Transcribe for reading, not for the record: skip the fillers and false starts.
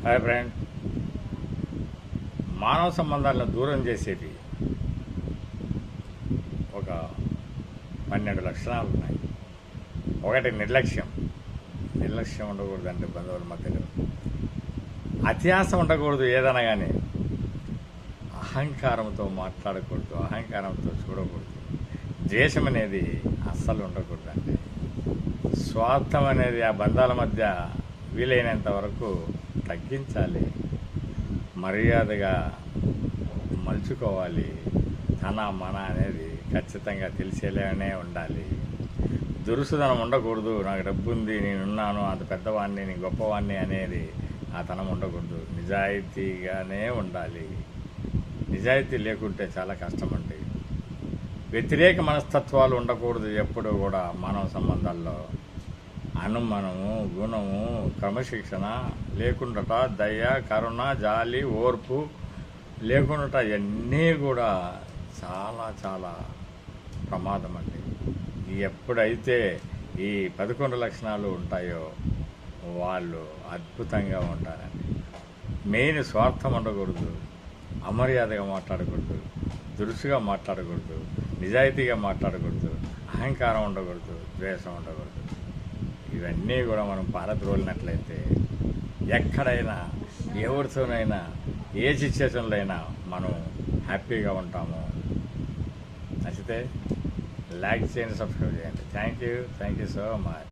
Hi friend, మానవ సంబంధాలను దూరం చేసేది ఒక 12 లక్షణాలు ఉన్నాయి. ఒకటి నిర్లక్ష్యం ఉండకూడదండి బంధువుల మధ్యలో. అత్యాశ ఉండకూడదు ఏదైనా కానీ. అహంకారంతో మాట్లాడకూడదు, అహంకారంతో చూడకూడదు. ద్వేషం అనేది అస్సలు ఉండకూడదండి. స్వార్థం అనేది ఆ బంధాల మధ్య వీలైనంత వరకు తగ్గించాలి. మర్యాదగా మలుచుకోవాలి. తన మన అనేది ఖచ్చితంగా తెలిసేలానే ఉండాలి. దురుసుదనం ఉండకూడదు. నాకు డబ్బు ఉంది, నేనున్నాను, అంత పెద్దవాడిని, నేను గొప్పవాడిని అనేది ఆ తనం ఉండకూడదు. నిజాయితీగానే ఉండాలి. నిజాయితీ లేకుంటే చాలా కష్టమండి. వ్యతిరేక మనస్తత్వాలు ఉండకూడదు ఎప్పుడూ కూడా. మానవ సంబంధాల్లో అనుమానము, గుణము, క్రమశిక్షణ లేకుండాట, దయ, కరుణ, జాలి, ఓర్పు లేకుండాట ఇవన్నీ కూడా చాలా చాలా ప్రమాదం అండి. ఎప్పుడైతే ఈ 11 లక్షణాలు ఉంటాయో వాళ్ళు అద్భుతంగా ఉంటారండి. మెయిన్ స్వార్థం ఉండకూడదు, అమర్యాదగా మాట్లాడకూడదు, దురుసుగా మాట్లాడకూడదు, నిజాయితీగా మాట్లాడకూడదు, అహంకారం ఉండకూడదు, ద్వేషం ఉండకూడదు. ఇవన్నీ కూడా మనం పారద్రోలినట్లయితే ఎక్కడైనా ఎవరితోనైనా ఏ సిచ్యువేషన్లో అయినా మనం హ్యాపీగా ఉంటాము. నచ్చితే లైక్ చేయండి, సబ్స్క్రైబ్ చేయండి. Thank you so much.